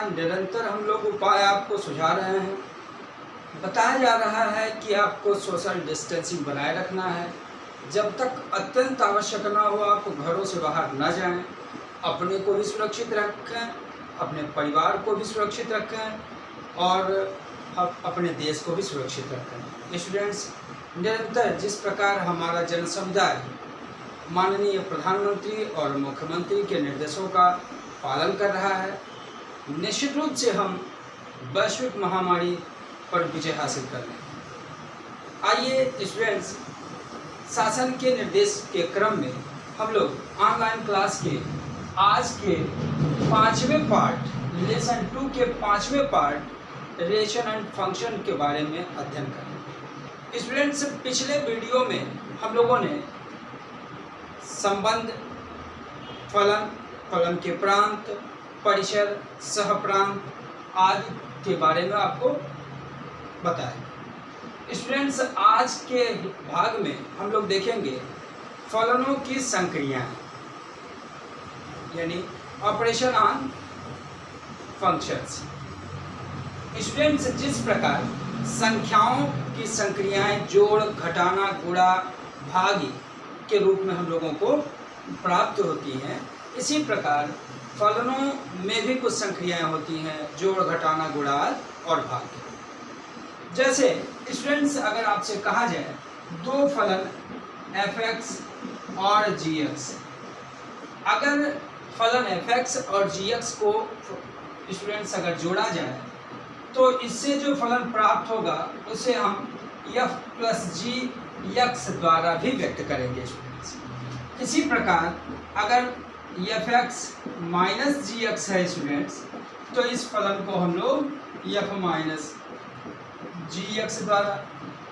निरंतर हम लोग उपाय आपको सुझा रहे हैं। बताया जा रहा है कि आपको सोशल डिस्टेंसिंग बनाए रखना है। जब तक अत्यंत आवश्यक ना हो आप घरों से बाहर न जाएं। अपने को भी सुरक्षित रखें, अपने परिवार को भी सुरक्षित रखें और अपने देश को भी सुरक्षित रखें। स्टूडेंट्स, निरंतर जिस प्रकार हमारा जन समुदाय माननीय प्रधानमंत्री और मुख्यमंत्री के निर्देशों का पालन कर रहा है, निश्चित रूप से हम वैश्विक महामारी पर विजय हासिल कर लेंगे। आइए स्टूडेंट्स, शासन के निर्देश के क्रम में हम लोग ऑनलाइन क्लास के आज के 5वें पार्ट लेसन 2 के 5वें पार्ट रिलेशन एंड फंक्शन के बारे में अध्ययन करेंगे। स्टूडेंट्स, पिछले वीडियो में हम लोगों ने संबंध, फलन, फलन के प्रांत, परिसर, सहप्रांत आदि के बारे में आपको बताया। स्टूडेंट्स, आज के भाग में हम लोग देखेंगे फलनों की संक्रियाएं, यानी ऑपरेशन ऑन फंक्शंस। स्टूडेंट्स, जिस प्रकार संख्याओं की संक्रियाएं जोड़, घटाना, गुणा, भाग के रूप में हम लोगों को प्राप्त होती हैं, इसी प्रकार फलनों में भी कुछ संक्रियाएं होती हैं, जोड़, घटाना, गुणा और भाग। जैसे स्टूडेंट्स, अगर आपसे कहा जाए दो फलन f(x) और g(x), अगर फलन f(x) और g(x) को स्टूडेंट्स अगर जोड़ा जाए तो इससे जो फलन प्राप्त होगा उसे हम f + g(x) द्वारा भी व्यक्त करेंगे स्टूडेंट्स। इसी प्रकार अगर f(x) - g(x) है स्टूडेंट्स, तो इस फलन को हम लोग f - gx द्वारा,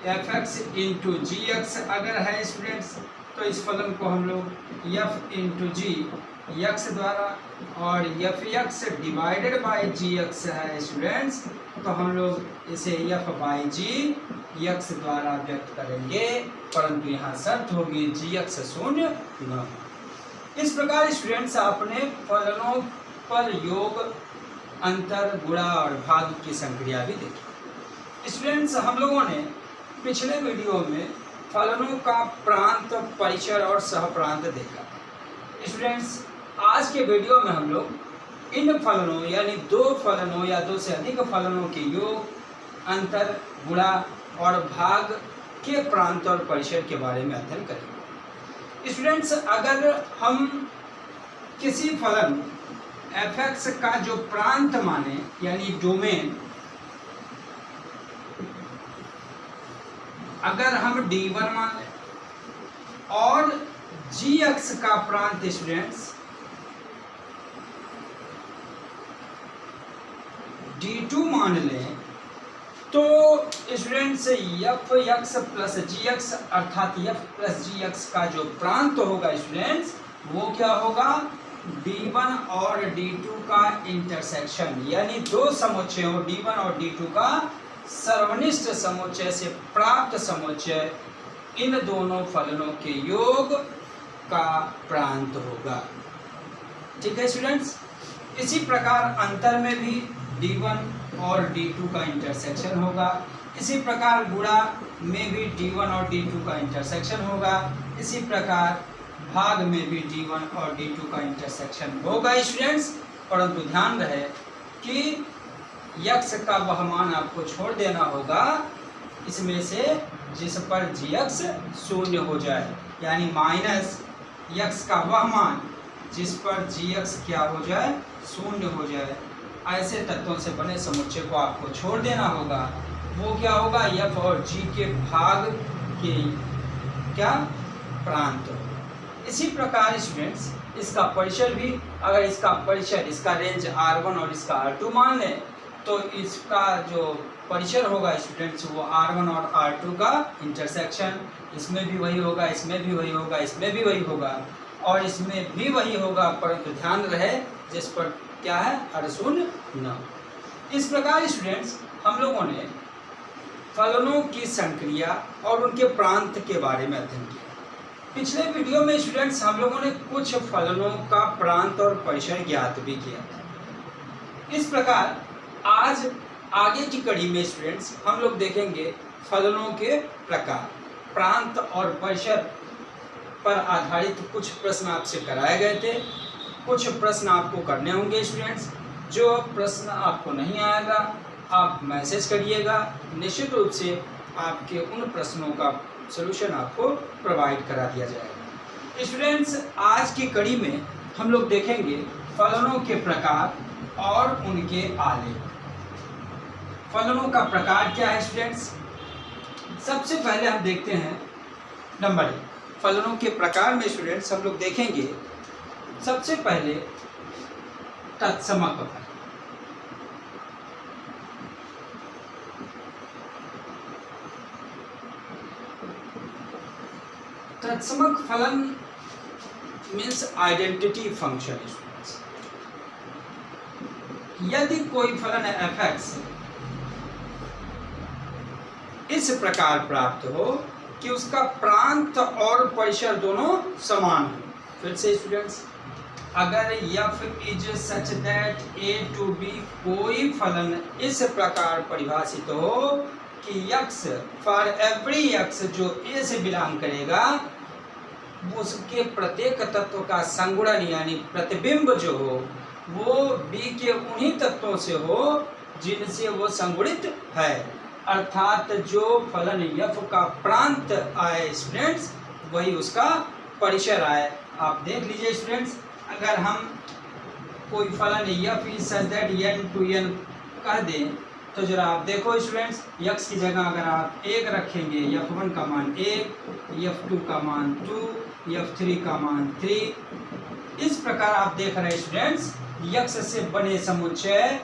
f(x) × gx अगर है स्टूडेंट्स, तो इस फलन को हम लोग f × gx द्वारा, और f(x) / gx है स्टूडेंट्स, तो हम लोग इसे f/gx द्वारा व्यक्त करेंगे, परंतु यहाँ शर्त होगी gx शून्य न हो। इस प्रकार स्टूडेंट्स आपने फलनों पर योग, अंतर, गुणा और भाग की संक्रिया भी देखी। स्टूडेंट्स, हम लोगों ने पिछले वीडियो में फलनों का प्रांत, परिसर और सहप्रांत देखा। स्टूडेंट्स, आज के वीडियो में हम लोग इन फलनों यानी दो फलनों या दो से अधिक फलनों के योग, अंतर, गुणा और भाग के प्रांत और परिसर के बारे में अध्ययन करेंगे। स्टूडेंट्स, अगर हम किसी फलन f(x) का जो प्रांत माने यानी डोमेन, अगर हम d1 मान लें और gx का प्रांत स्टूडेंट्स d2 मान लें, तो स्टूडेंट्स f(x) + gx अर्थात f + gx का जो प्रांत होगा स्टूडेंट्स, वो क्या होगा? d1 और d2 का इंटरसेक्शन, यानी दो समुच्चयों d1 और d2 का सर्वनिष्ठ समुच्चय से प्राप्त समुच्चय इन दोनों फलनों के योग का प्रांत होगा। ठीक है स्टूडेंट्स। इसी प्रकार अंतर में भी d1 और d2 का इंटरसेक्शन होगा। इसी प्रकार गुणा में भी d1 और d2 का इंटरसेक्शन होगा। इसी प्रकार भाग में भी d1 और d2 का इंटरसेक्शन होगा स्टूडेंट्स। परंतु ध्यान रहे कि x का वह मान आपको छोड़ देना होगा इसमें से जिस पर gx शून्य हो जाए, यानी -x का वह मान जिस पर gx क्या हो जाए? शून्य हो जाए। ऐसे तत्वों से बने समुच्चय को आपको छोड़ देना होगा। वो क्या होगा? f और g के भाग के क्या प्रांत। इसी प्रकार स्टूडेंट्स इसका परिसर भी, अगर इसका परिसर, इसका रेंज r1 और इसका r2 मान लें, तो इसका जो परिसर होगा स्टूडेंट्स वो r1 और r2 का इंटरसेक्शन, इसमें भी वही होगा, इसमें भी वही होगा, इसमें भी वही होगा और इसमें भी वही होगा, परंतु ध्यान रहे जिस पर क्या है? r शून्य न। इस प्रकार स्टूडेंट्स हम लोगों ने फलनों की संक्रिया और उनके प्रांत के बारे में अध्ययन किया। पिछले वीडियो में स्टूडेंट्स हम लोगों ने कुछ फलनों का प्रांत और परिसर ज्ञात भी किया था। इस प्रकार आज आगे की कड़ी में स्टूडेंट्स हम लोग देखेंगे फलनों के प्रकार। प्रांत और परिसर पर आधारित कुछ प्रश्न आपसे कराए गए थे, कुछ प्रश्न आपको करने होंगे स्टूडेंट्स। जो प्रश्न आपको नहीं आएगा आप मैसेज करिएगा, निश्चित रूप से आपके उन प्रश्नों का सलूशन आपको प्रोवाइड करा दिया जाएगा। स्टूडेंट्स आज की कड़ी में हम लोग देखेंगे फलनों के प्रकार और उनके आलेख। फलनों का प्रकार क्या है स्टूडेंट्स? सबसे पहले हम देखते हैं नंबर 1 फलनों के प्रकार में स्टूडेंट्स हम लोग देखेंगे सबसे पहले तत्समक फलन। तत्समक फलन मीन्स आइडेंटिटी फंक्शन स्टूडेंट्स। यदि कोई फलन f(x) इस प्रकार प्राप्त हो कि उसका प्रांत और परिसर दोनों समान हो। फिर से स्टूडेंट्स, अगर f is such that a to b कोई फलन इस प्रकार परिभाषित हो कि x फॉर एवरी x जो a से बिलोंग करेगा उसके प्रत्येक तत्व का संगुणन यानी प्रतिबिंब जो हो वो b के उन्हीं तत्वों से हो जिनसे वो संगुणित है, अर्थात जो फलन f का प्रांत आए स्टूडेंट्स वही उसका परिसर आए। आप देख लीजिए स्टूडेंट्स, अगर हम कोई फलन f is such that n to n कह दें तो जरा आप देखो स्टूडेंट्स, x की जगह अगर आप 1 रखेंगे f1 का मान 1, f2 का मान 2, f3 का मान 3, इस प्रकार आप देख रहे हैं स्टूडेंट्स x से बने समुच्चय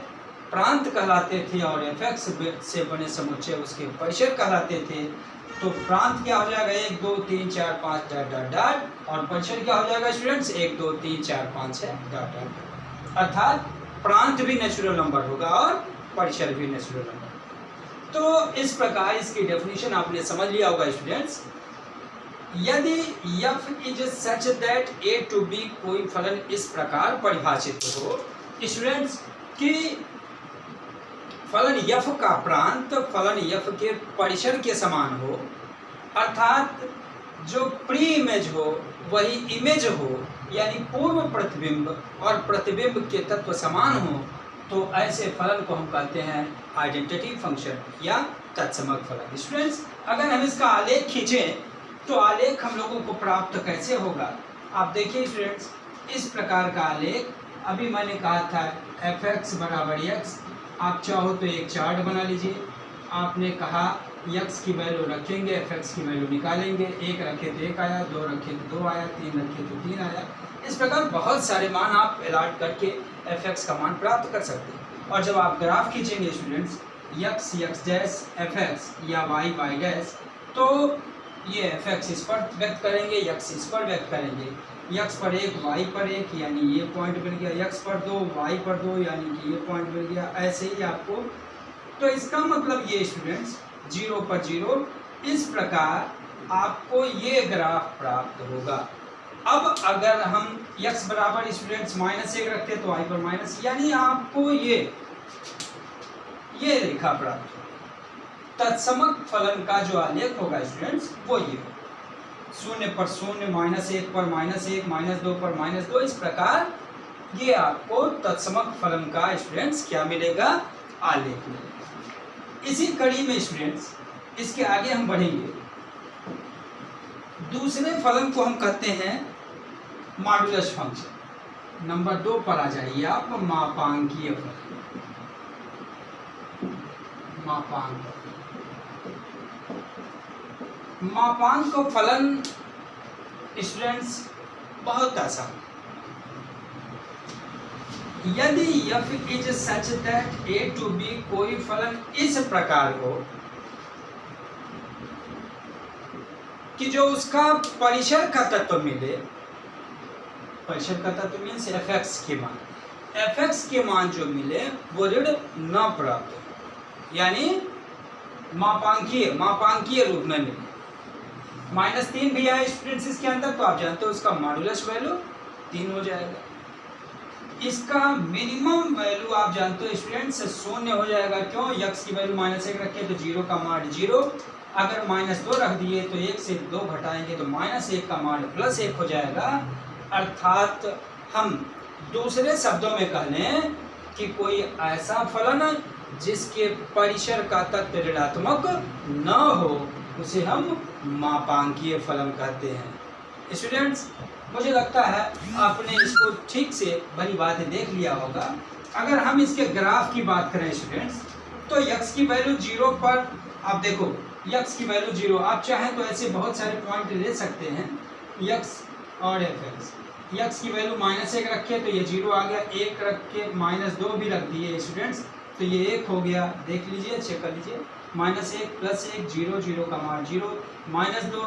प्रांत कहलाते थे और f(x) से बने समुच्चय उसके परिसर कहलाते थे। तो प्रांत क्या हो जाएगा 1 2 3 4 5 डॉट डॉट डॉट और परिसर क्या हो जाएगा स्टूडेंट्स 1 2 3 4 5 6 डॉट डॉट, अर्थात प्रांत भी नेचुरल नंबर होगा और परिसर भी नेचुरल नंबर। तो इस प्रकार इसकी डेफिनेशन आपने समझ लिया होगा स्टूडेंट्स। यदि f is such that a to b कोई फलन इस प्रकार परिभाषित हो स्टूडेंट्स कि फलन f का प्रांत फलन f के परिसर के समान हो, अर्थात जो प्री इमेज हो वही इमेज हो यानी पूर्व प्रतिबिंब और प्रतिबिंब के तत्व समान हो, तो ऐसे फलन को हम कहते हैं आइडेंटिटी फंक्शन या तत्समक फलन। स्टूडेंट्स, अगर हम इसका आलेख खींचें तो आलेख हम लोगों को प्राप्त कैसे होगा? आप देखिए स्टूडेंट्स, इस प्रकार का आलेख अभी मैंने कहा था f(x) बराबर x। आप चाहो तो एक चार्ट बना लीजिए। आपने कहा x की वैल्यू रखेंगे, f(x) की वैल्यू निकालेंगे, 1 रखे तो 1 आया, 2 रखे तो 2 आया, 3 रखे तो 3 आया। इस प्रकार बहुत सारे मान आप अलॉट करके f(x) का मान प्राप्त कर सकते हैं। और जब आप ग्राफ खींचेंगे students x x dash f(x) या y y डैश, तो ये f(x) इस पर व्यक्त करेंगे, x इस पर व्यक्त करेंगे। x पर 1 y पर 1 यानी ये पॉइंट बन गया, x पर 2 y पर 2 यानी कि ये पॉइंट बन गया, ऐसे ही आपको। तो इसका मतलब ये स्टूडेंट्स 0 पर 0, इस प्रकार आपको ये ग्राफ प्राप्त होगा। अब अगर हम x बराबर स्टूडेंट्स -1 रखते तो y पर माइनस, यानी आपको ये रेखा प्राप्त होगी। तत्समक फलन का जो आलेख होगा स्टूडेंट्स वो ये हो, 0 पर 0, -1 पर -1, -2 पर -2, इस प्रकार ये आपको तत्समक फलन का स्टूडेंट्स क्या मिलेगा? आलेख मिलेगा। इसी कड़ी में स्टूडेंट्स इसके आगे हम बढ़ेंगे। दूसरे फलन को हम कहते हैं मॉडुलस फंक्शन। नंबर 2 पर आ जाइए आप, मापांकीय फलन। मापांक फलन स्टूडेंट्स बहुत आसान। यदि f is such that a to b कोई फलन इस प्रकार हो कि जो उसका परिसर का तत्व मिले, परिसर का तत्व मीन्स f(x) के मान, f(x) के मान जो मिले वो ऋण न प्राप्त हो, यानी मापांकीय रूप में मिले। -3 भी आए स्टूडेंट्स इसके अंदर, तो आप जानते हो उसका मॉडुलस वैल्यू 3 हो जाएगा। इसका मिनिमम वैल्यू आप जानते हो स्टूडेंट्स शून्य हो जाएगा। क्यों? यक्स की वैल्यू -1 रखे तो 0 का मान 0, अगर -2 रख दिए तो 1 से 2 घटाएंगे तो -1 का मान +1 हो जाएगा। अर्थात हम दूसरे शब्दों में कह लें कि कोई ऐसा फलन जिसके परिसर का तत्व ऋणात्मक न हो उसे हम मापांकीय फलन कहते हैं। स्टूडेंट्स, मुझे लगता है आपने इसको ठीक से बड़ी बातें देख लिया होगा। अगर हम इसके ग्राफ की बात करें स्टूडेंट्स, तो यक्स की वैल्यू 0 पर आप देखो, यक्स की वैल्यू 0, आप चाहें तो ऐसे बहुत सारे पॉइंट ले सकते हैं यक्स और एफ एक्स। यक्स की वैल्यू -1 रखे तो ये 0 आ गया, 1 रख के -2 भी रख दिए स्टूडेंट्स तो ये 1 हो गया। देख लीजिए, चेक कर लीजिए, -1 +1 0, 0 का मान 0, -2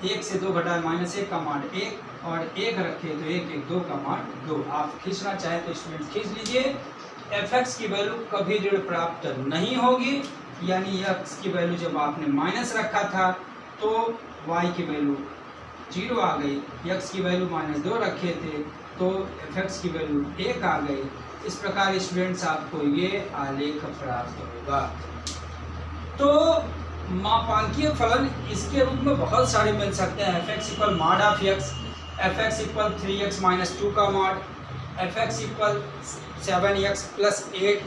1 से 2 घटाए -1 का मान 1, और 1 रखे तो 1 1 2 का मान 2। आप खींचना चाहें तो स्टूडेंट खींच लीजिए। एफ एक्स की वैल्यू कभी ऋण प्राप्त नहीं होगी, यानी एक्स की वैल्यू जब आपने माइनस रखा था तो वाई की वैल्यू 0 आ गई, एक्स की वैल्यू -2 रखे थे तो एफ एक्स की वैल्यू 1 आ गई। इस प्रकार स्टूडेंट्स आपको ये आलेख प्राप्त होगा। तो मापांकीय फलन इसके रूप में बहुत सारे मिल सकते हैं। F x equal mod of x, F x equal 3x - 2 का mod, F x equal 7x + 8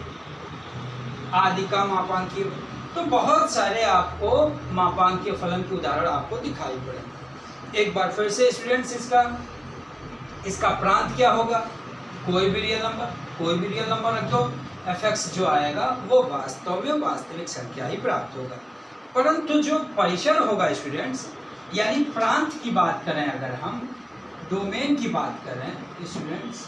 आदि का मापांकीय। तो बहुत सारे आपको मापांकीय फलन के उदाहरण आपको दिखाई पड़ेंगे। एक बार फिर से स्टूडेंट्स, इसका प्रांत क्या होगा? कोई भी रियल नंबर रख दो, एफ एक्स जो आएगा वो वास्तव में वास्तविक संख्या ही प्राप्त होगा। परंतु जो परिसर होगा स्टूडेंट्स, यानी प्रांत की बात करें, अगर हम डोमेन की बात करें स्टूडेंट्स,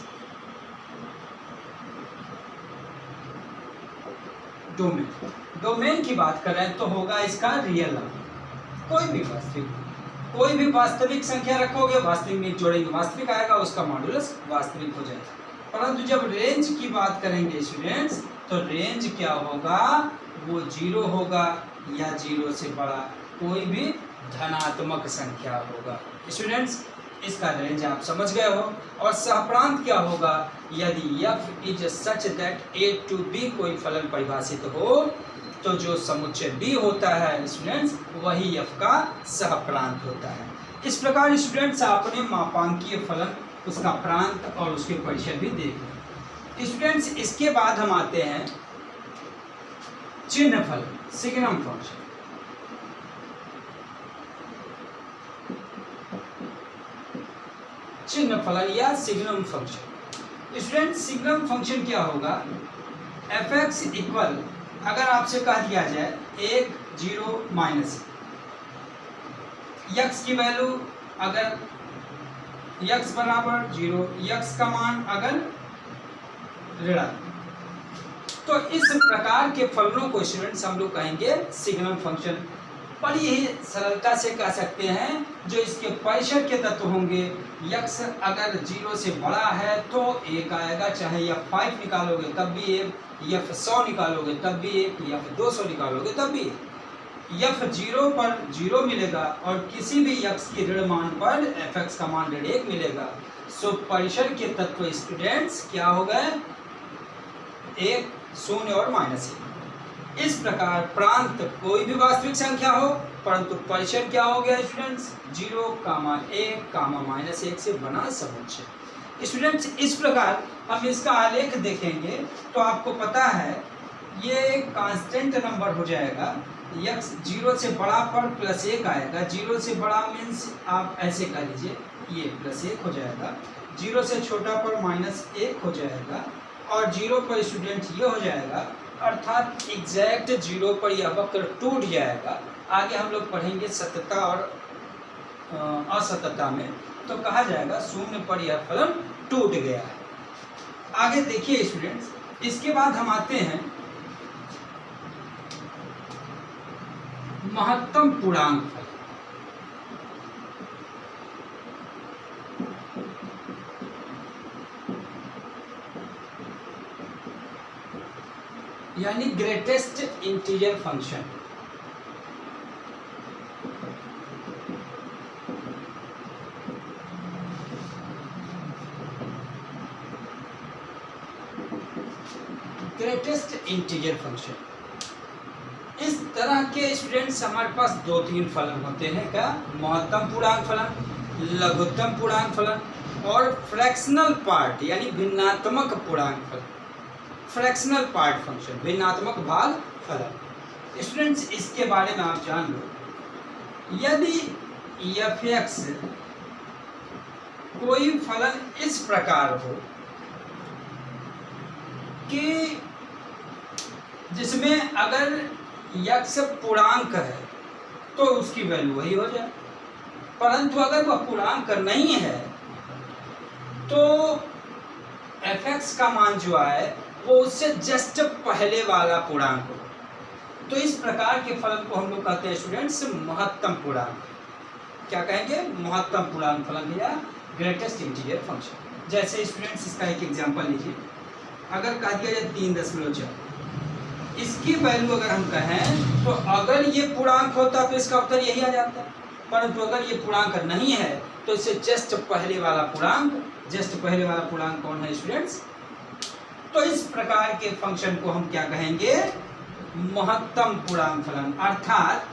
डोमेन की बात करें तो होगा इसका रियल नंबर। कोई भी वास्तविक संख्या रखोगे, वास्तविक में जोड़ेंगे वास्तविक आएगा, उसका मॉड्यूलस वास्तविक हो जाएगा। परंतु जब रेंज की बात करेंगे स्टूडेंट्स, तो रेंज क्या होगा? वो 0 होगा या 0 से बड़ा कोई भी धनात्मक संख्या होगा। स्टूडेंट्स, इसका रेंज आप समझ गए हो। और सहप्रांत क्या होगा? यदि f is such that a to b कोई फलन परिभाषित हो तो जो समुच्चय b होता है स्टूडेंट्स, वही f का सहप्रांत होता है। इस प्रकार स्टूडेंट्स आपने मापांकीय फलन, उसका प्रांत और उसके परिसर भी देख लिया। स्टूडेंट्स, इसके बाद हम आते हैं चिन्ह फलन, सिग्नम फंक्शन। चिन्ह फलन या signum function. Student, signum function क्या होगा? एफ एक्स इक्वल, अगर आपसे कह दिया जाए 1 0 माइनस यक्स की वैल्यू, अगर यक्स बराबर 0, यक्स का मान अगर ऋणात्मक, तो इस प्रकार के फलनों को स्टूडेंट्स हम लोग कहेंगे सिग्नम फंक्शन। बड़ी ही सरलता से कह सकते हैं, जो इसके परिसर के तत्व होंगे, यक्स अगर 0 से बड़ा है तो 1 आएगा, चाहे यफ 5 निकालोगे तब भी 1, यफ 100 निकालोगे तब भी 1, यफ 200 निकालोगे तब भी 1। यफ 0 पर 0 मिलेगा और किसी भी यक्स के ऋण मान पर एफ एक्स का मान ऋण 1 मिलेगा। सो परिसर के तत्व स्टूडेंट्स क्या हो गए? 1, 0 और -1। इस प्रकार प्रांत कोई भी वास्तविक संख्या हो, परंतु परिसर क्या हो गया स्टूडेंट्स? 0, 1, -1 से बना समुच्चय। स्टूडेंट्स, इस प्रकार हम इसका आलेख देखेंगे तो आपको पता है ये कांस्टेंट नंबर हो जाएगा। यक्स 0 से बड़ा पर +1 आएगा, 0 से बड़ा मीन्स आप ऐसे कह लीजिए, ये +1 हो जाएगा, 0 से छोटा पर -1 हो जाएगा, और 0 पर स्टूडेंट ये हो जाएगा। अर्थात एग्जैक्ट 0 पर यह वक्र टूट जाएगा। आगे हम लोग पढ़ेंगे सत्यता और असत्यता में, तो कहा जाएगा 0 पर यह फलन टूट गया है। आगे देखिए स्टूडेंट्स, इसके बाद हम आते हैं महत्तम पूर्णांक फलन। यानी greatest integer function. Greatest integer function. इस तरह के स्टूडेंट्स हमारे पास 2-3 फलन होते हैं। क्या? महत्तम पूर्णांक फलन, लघुत्तम पूर्णांक फलन और फ्रैक्शनल पार्ट यानी भिन्नात्मक पूर्णांक फलन, फ्रैक्शनल पार्ट फंक्शन, भिन्नात्मक भाग फलन। स्टूडेंट्स इसके बारे में आप जान लो। यदि f(x) कोई फलन इस प्रकार हो कि जिसमें अगर x पूर्णांक है तो उसकी वैल्यू वही हो जाए, परंतु अगर वह पूर्णांक नहीं है तो f(x) का मान जो है वो उससे जस्ट पहले वाला पूर्णांक हो। तो इस प्रकार के फलन को हम लोग कहते हैं स्टूडेंट्स महत्तम पूर्णांक। क्या कहेंगे? महत्तम पूर्णांक फलन या ग्रेटेस्ट इंटीजर फंक्शन। जैसे स्टूडेंट्स इसका एक एग्जांपल लीजिए। अगर कह दिया जाए 3.4, इसकी वैल्यू अगर हम कहें तो अगर ये पूर्णांक होता तो इसका उत्तर यही आ जाता, परंतु अगर ये पूर्णांक नहीं है तो इससे जस्ट पहले वाला पूर्णांक कौन है स्टूडेंट्स? तो इस प्रकार के फंक्शन को हम क्या कहेंगे? महत्तम पूर्णांक फलन। अर्थात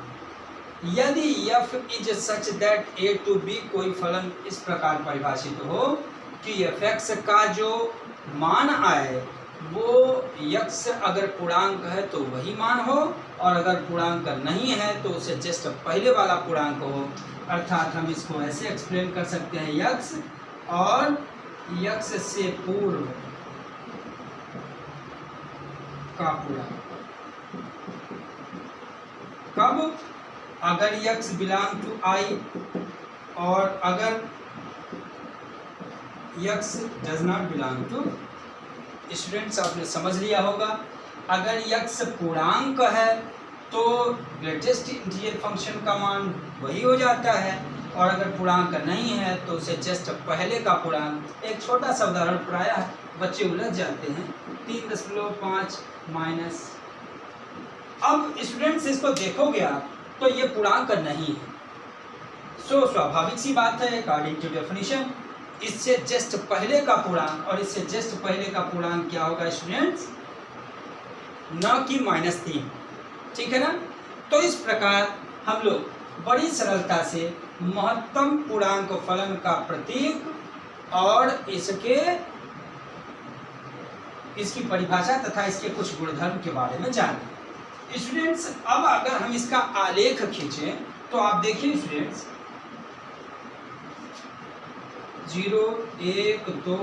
यदि f is such that a to b, कोई फलन इस प्रकार परिभाषित हो कि f(x) का जो मान आए वो x अगर पूर्णांक है तो वही मान हो और अगर पूर्णांक नहीं है तो उसे जस्ट पहले वाला पूर्णांक हो। अर्थात हम इसको ऐसे एक्सप्लेन कर सकते हैं x और x से पूर्व का पूर्णांक। कब? अगर x बिलोंग टू I और अगर x does not belong to. Students आपने समझ लिया होगा, अगर x पूर्णांक है तो ग्रेटेस्ट इंटीजर फंक्शन का मान वही हो जाता है और अगर पूर्णांक नहीं है तो उसे जस्ट पहले का पूर्णांक। एक छोटा सा उदाहरण प्रायः बच्चे उलझ जाते हैं। 3.5 माइनस। अब स्टूडेंट्स इसको देखोगे आप तो ये पूर्णांक नहीं है। सो स्वाभाविक सी बात है, अकॉर्डिंग टू डेफिनेशन इससे जस्ट पहले का पूर्णांक और इससे जस्ट पहले का पूर्णांक क्या होगा स्टूडेंट्स? न कि -3। ठीक है ना? तो इस प्रकार हम लोग बड़ी सरलता से महत्तम पूर्णांक फलन का प्रतीक और इसकी परिभाषा तथा इसके कुछ गुणधर्म के बारे में जानें। स्टूडेंट्स अब अगर हम इसका आलेख खींचें तो आप देखिए students 0, 1, 2,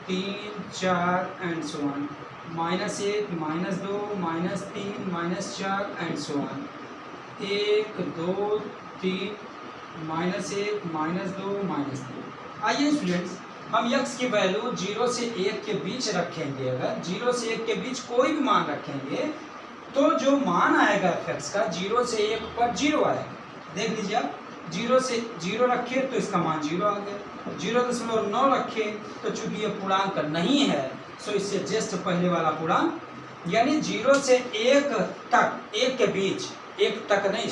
3, 4 and so on, -1, -2, -3, -4 and so on, 1, 2, 3, -1, -2, -3। आइए स्टूडेंट्स हम x की वैल्यू 0 से 1 के बीच रखेंगे। अगर 0 से 1 के बीच कोई भी मान रखेंगे तो जो मान आएगा f(x) का 0 से 1 पर 0 आएगा। देख लीजिए आप, 0 से 0 रखे तो इसका मान 0 आ गया। 0.9 रखे तो चूंकि ये पूर्णांक नहीं है सो इससे जस्ट पहले वाला पूर्णांक, यानी 0 से 1 तक, 1 के बीच, 1 तक नहीं,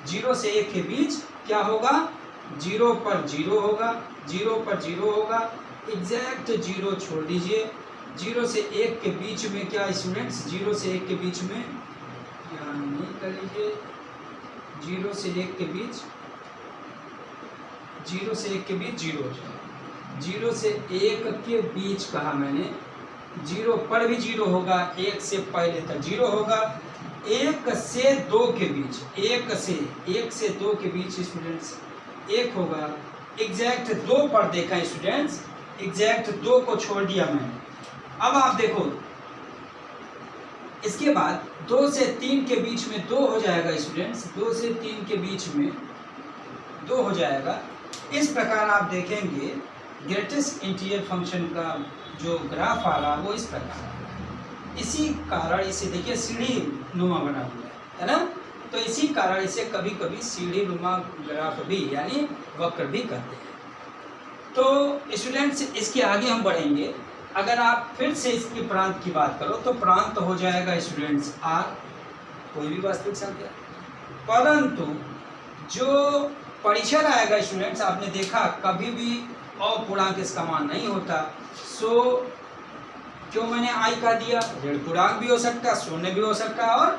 0 से 1 के बीच क्या होगा? 0 पर 0 होगा, 0 पर 0 होगा, एग्जैक्ट 0 छोड़ दीजिए। 0 से 1 के बीच में क्या स्टूडेंट्स? 0 से 1 के बीच में ध्यान नहीं कर लीजिए, 0 से 1 के बीच, 0 से 1 के बीच 0 हो जाएगा। 0 से 1 के बीच कहा मैंने, 0 पर भी 0 होगा, 1 से पहले तक 0 होगा, 1 से 2 के बीच, 1 से 2 के बीच स्टूडेंट्स 1 होगा। एग्जैक्ट 2 पर देखा स्टूडेंट्स, एग्जैक्ट 2 को छोड़ दिया मैंने। अब आप देखो इसके बाद 2 से 3 के बीच में 2 हो जाएगा स्टूडेंट्स, 2 से 3 के बीच में 2 हो जाएगा। इस प्रकार आप देखेंगे ग्रेटेस्ट इंटीजर फंक्शन का जो ग्राफ आ रहा वो इस प्रकार है। इसी कारण इसे देखिए सीढ़ी नुमा बना हुआ है ना, तो इसी कारण इसे कभी कभी सीढ़ी नुमा ग्राफ भी यानी वक्र भी कहते हैं। तो स्टूडेंट्स इसके आगे हम बढ़ेंगे। अगर आप फिर से इसके प्रांत की बात करो तो प्रांत हो जाएगा स्टूडेंट्स r, कोई भी वास्तविक संख्या, परंतु जो परिसर आएगा स्टूडेंट्स आपने देखा कभी भी अपूर्णांक इसका मान नहीं होता। सो क्यों मैंने आई कह दिया? ऋण पूर्णांक भी हो सकता है, शून्य भी हो सकता है और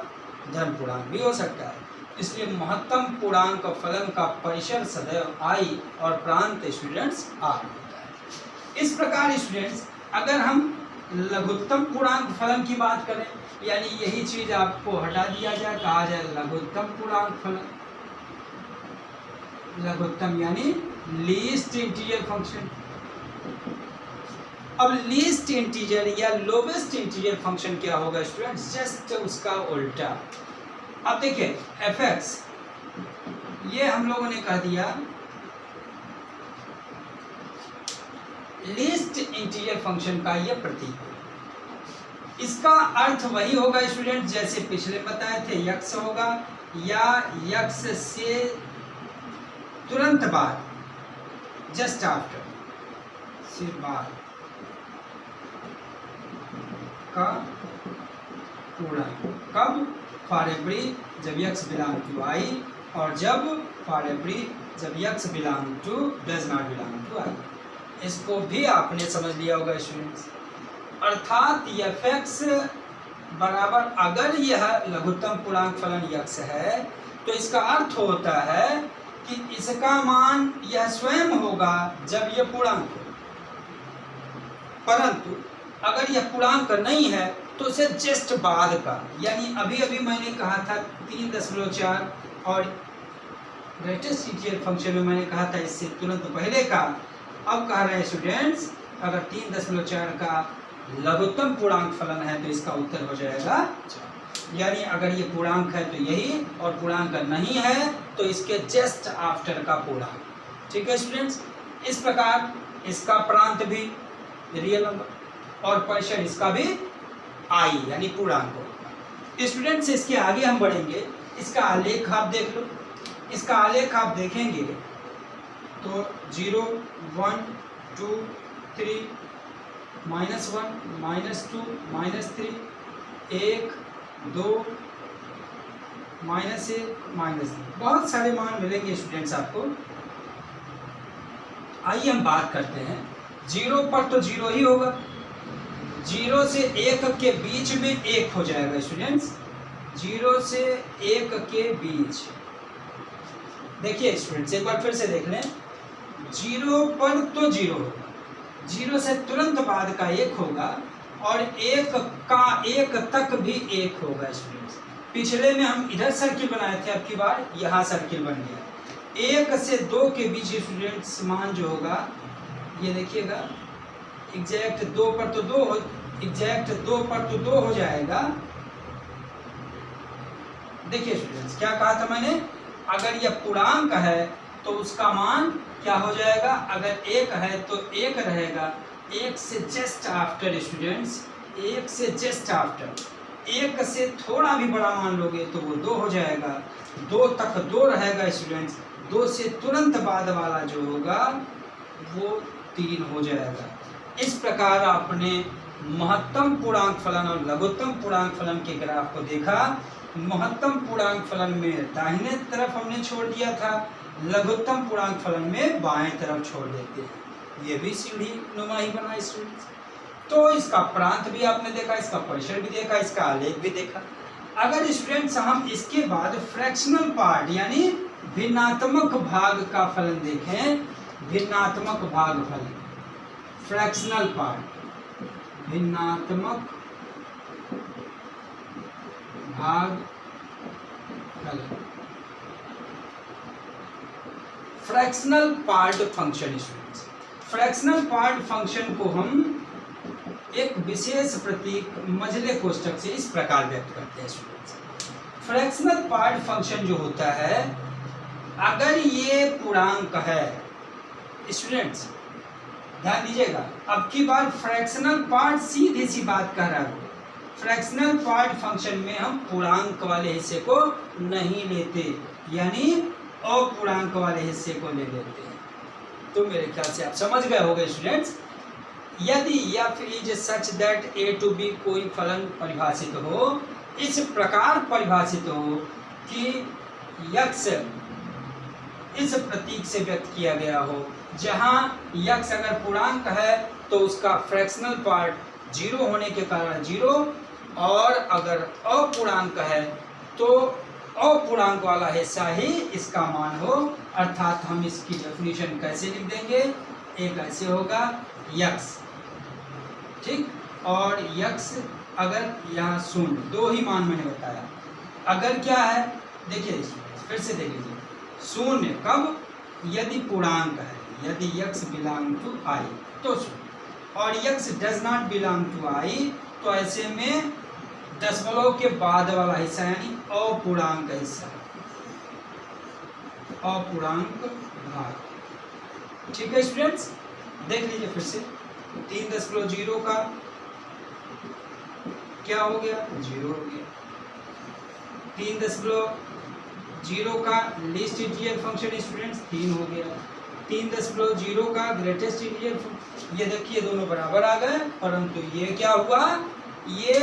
धन पूर्णांक भी हो सकता है। इसलिए महत्तम पूर्णांक फलन का परिसर सदैव आई और प्रांत स्टूडेंट्स आर होता है। इस प्रकार स्टूडेंट्स अगर हम लघुत्तम पूर्णांक फलन की बात करें, यानी यही चीज आपको हटा दिया जाए, कहा जाए लघुत्तम पूर्णांक फलन। लघुत्तम यानी लीस्ट इंटीजर फंक्शन। अब लीस्ट इंटीजर या लोवेस्ट इंटीजर फंक्शन क्या होगा स्टूडेंट्स? जस्ट उसका उल्टा। अब देखिए fx, ये हम लोगों ने कह दिया लीस्ट इंटीजर फंक्शन का ये प्रतीक है। इसका अर्थ वही होगा स्टूडेंट जैसे पिछले बताए थे, यक्स होगा या यक्स से तुरंत बाद, जस्ट आफ्टर, सिर्फ बाद का पूर्णांक। कब? फॉर एवरी जब यक्स बिलोंग टू आई, और जब फॉर एवरी जब x belong to does not belong to I. इसको भी आपने समझ लिया होगा स्टूडेंट्स। अर्थात fx बराबर, अगर यह लघुत्तम पूर्णांक फलन यक्स है तो इसका अर्थ होता है कि इसका मान यह स्वयं होगा जब यह पूर्णांक हो, परंतु अगर यह पूर्णांक नहीं है तो उसे जस्ट बाद का, यानी अभी अभी मैंने कहा था 3.4 और ग्रेटेस्ट इंटीजर फंक्शन में मैंने कहा था इससे तुरंत पहले का। अब कह रहे हैं स्टूडेंट्स अगर 3.4 का लघुत्तम पूर्णांक फलन है तो इसका उत्तर हो जाएगा 4। यानी अगर ये पूर्णांक है तो यही, और पूर्णांक नहीं है तो इसके जस्ट आफ्टर का पूर्णांक। ठीक है स्टूडेंट्स, इस प्रकार इसका प्रांत भी रियल नंबर और परिसर इसका भी आई यानी पूर्णांक होगा। स्टूडेंट्स इसके आगे हम बढ़ेंगे, इसका आलेख आप देख लो। इसका आलेख आप देखेंगे तो 0 1 2 3 -1 -2 -3 1 2 -1 -2, बहुत सारे मान मिलेंगे स्टूडेंट्स आपको। आइए हम बात करते हैं 0 पर, तो 0 ही होगा। 0 से 1 के बीच में 1 हो जाएगा स्टूडेंट्स। 0 से 1 के बीच, देखिए स्टूडेंट्स एक बार फिर से देख लें। 0 पर तो 0 होगा, 0 से तुरंत बाद का 1 होगा, और 1 का 1 तक भी 1 होगा स्टूडेंट्स। पिछले में हम इधर सर्किल बनाए थे, अब की बार यहाँ सर्किल बन गया। 1 से 2 के बीच स्टूडेंट्स मान जो होगा ये देखिएगा, एग्जैक्ट 2 पर तो 2 हो, एग्जैक्ट 2 पर तो 2 हो जाएगा। देखिए स्टूडेंट्स क्या कहा था मैंने, अगर यह पूर्णांक है तो उसका मान क्या हो जाएगा, अगर 1 है तो 1 रहेगा। 1 से जस्ट आफ्टर स्टूडेंट्स, 1 से जस्ट आफ्टर, 1 से थोड़ा भी बड़ा मान लोगे तो वो 2 हो जाएगा। 2 तक 2 रहेगा स्टूडेंट्स। 2 से तुरंत बाद वाला जो होगा वो 3 हो जाएगा। इस प्रकार आपने महत्तम पूर्णांक फलन और लघुत्तम पूर्णांक फलन के ग्राफ को देखा। महत्तम पूर्णांक फलन में दाहिने तरफ हमने छोड़ दिया था, लघुत्तम पूर्णांक फलन में बाएं तरफ छोड़ देते हैं। ये भी सीढ़ी नुमा ही बना स्टूडेंट्स। तो इसका प्रांत भी आपने देखा, इसका परिसर भी देखा, इसका आलेख भी देखा। अगर स्टूडेंट्स हम इसके बाद फ्रैक्शनल पार्ट यानी भिन्नात्मक भाग का फलन देखें, भिन्नात्मक भाग फलन, फ्रैक्शनल पार्ट, भिन्नात्मक भाग फलन, fractional part function students. Fractional part function को हम एक विशेष प्रतीक मझले कोष्ठक से इस प्रकार व्यक्त करते हैं स्टूडेंट्स। फ्रैक्शनल पार्ट फंक्शन जो होता है, अगर ये पूर्णांक है स्टूडेंट्स, ध्यान दीजिएगा, अब की बार फ्रैक्शनल पार्ट सीधी सी बात कह रहा हूँ। फ्रैक्शनल पार्ट फंक्शन में हम पूर्णांक वाले हिस्से को नहीं लेते, यानी अपूर्णांक वाले हिस्से को ले लेते हैं। तो मेरे ख्याल से आप समझ गए होंगे स्टूडेंट्स। यदि f is such that a to b कोई फलन परिभाषित हो, इस प्रकार परिभाषित हो कि यक्स इस प्रतीक से व्यक्त किया गया हो, जहां यक्स अगर पूर्णांक है तो उसका फ्रैक्शनल पार्ट जीरो होने के कारण जीरो, और अगर अपूर्णांक है तो अपूर्णांक वाला हिस्सा ही इसका मान हो। अर्थात हम इसकी डेफिनेशन कैसे लिख देंगे, एक ऐसे होगा यक्स, ठीक, और यक्स अगर यहाँ शून्य, दो ही मान मैंने बताया, अगर क्या है देखिए फिर से देख लीजिए, शून्य कब, यदि पूर्णांक है, यदि यक्स बिलोंग टू आई तो शून्य, और x does not belong to I तो ऐसे में दशमलव के बाद वाला हिस्सा यानी अपूर्णांक हिस्सा, अपूर्णांक भाग, ठीक है स्टूडेंट्स। देख लीजिए फिर से 3.0 का क्या हो गया, जीरो हो गया। 3.0 का लीस्ट इंटीजर फंक्शन स्टूडेंट्स 3 हो गया। 3.0 का ग्रेटेस्ट इंटीजर, ये देखिए दोनों बराबर आ गए, परंतु ये क्या हुआ, ये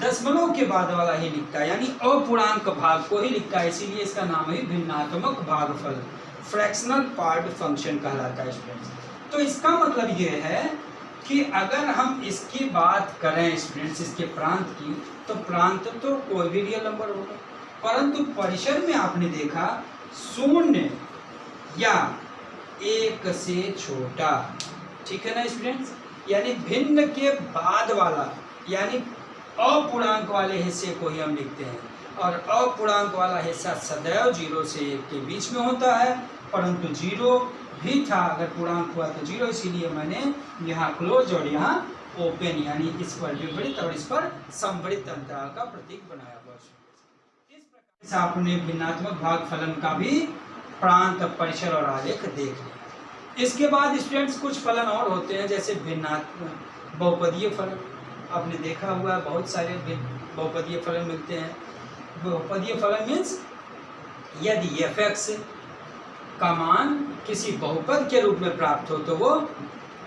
दशमलव के बाद वाला ही लिखता है, यानी अपूर्णांक भाग को ही लिखता है, इसीलिए इसका नाम है भिन्नात्मक भागफल, फ्रैक्शनल पार्ट फंक्शन कहलाता है स्टूडेंट्स। तो इसका मतलब ये है कि अगर हम इसकी बात करें स्टूडेंट्स, इसके प्रांत की, तो प्रांत तो कोई भी रियल नंबर होगा, परंतु परिसर में आपने देखा शून्य या एक से छोटा, ठीक है ना स्टूडेंट्स, यानी भिन्न के बाद वाला यानी अपूर्णांक वाले हिस्से को ही हम लिखते हैं, और अपूर्णांक वाला हिस्सा सदैव 0 से 1 के बीच में होता है, परंतु 0 भी था, अगर पूर्णांक हुआ तो 0, इसीलिए मैंने यहाँ क्लोज और यहाँ ओपन, यानी इस पर विपरीत और इस पर संवृत्त अंतराल का प्रतीक बनाया हुआ। इस प्रकार से आपने भिन्नात्मक भागफलन का भी प्रांत, परिसर और आलेख देख लिया। इसके बाद स्टूडेंट्स कुछ फलन और होते हैं, जैसे भिन्नात्मक बहुपदीय फलन, आपने देखा हुआ है बहुत सारे बहुपदीय फलन मिलते हैं। बहुपदीय फलन मीन्स यदि f(x) का मान किसी बहुपद के रूप में प्राप्त हो तो वो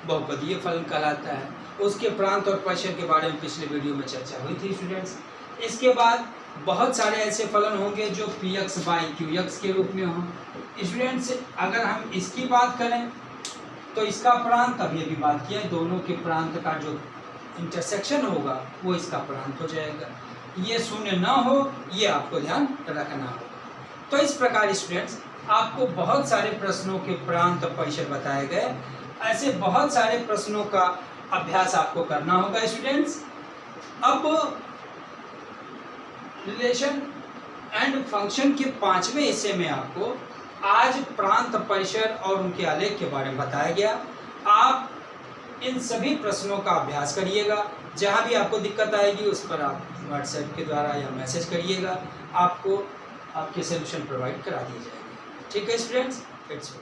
बहुपदीय फलन कहलाता है। उसके प्रांत और परिसर के बारे में पिछले वीडियो में चर्चा हुई थी स्टूडेंट्स। इसके बाद बहुत सारे ऐसे फलन होंगे जो px/qx के रूप में हों। स्टूडेंट्स अगर हम इसकी बात करें तो इसका प्रांत, अभी अभी बात किया, दोनों के प्रांत का जो इंटरसेक्शन होगा वो इसका प्रांत हो जाएगा। ये शून्य ना हो, ये आपको ध्यान रखना होगा। तो इस प्रकार स्टूडेंट्स आपको बहुत सारे प्रश्नों के प्रांत और परिसर बताए गए। ऐसे बहुत सारे प्रश्नों का अभ्यास आपको करना होगा स्टूडेंट्स। अब रिलेशन एंड फंक्शन के 5वें हिस्से में आपको आज प्रांत, परिसर और उनके आलेख के बारे में बताया गया। आप इन सभी प्रश्नों का अभ्यास करिएगा। जहाँ भी आपको दिक्कत आएगी उस पर आप व्हाट्सएप के द्वारा या मैसेज करिएगा, आपको आपके सोल्यूशन प्रोवाइड करा दिए जाएंगे। ठीक है स्टूडेंट्स, इट्स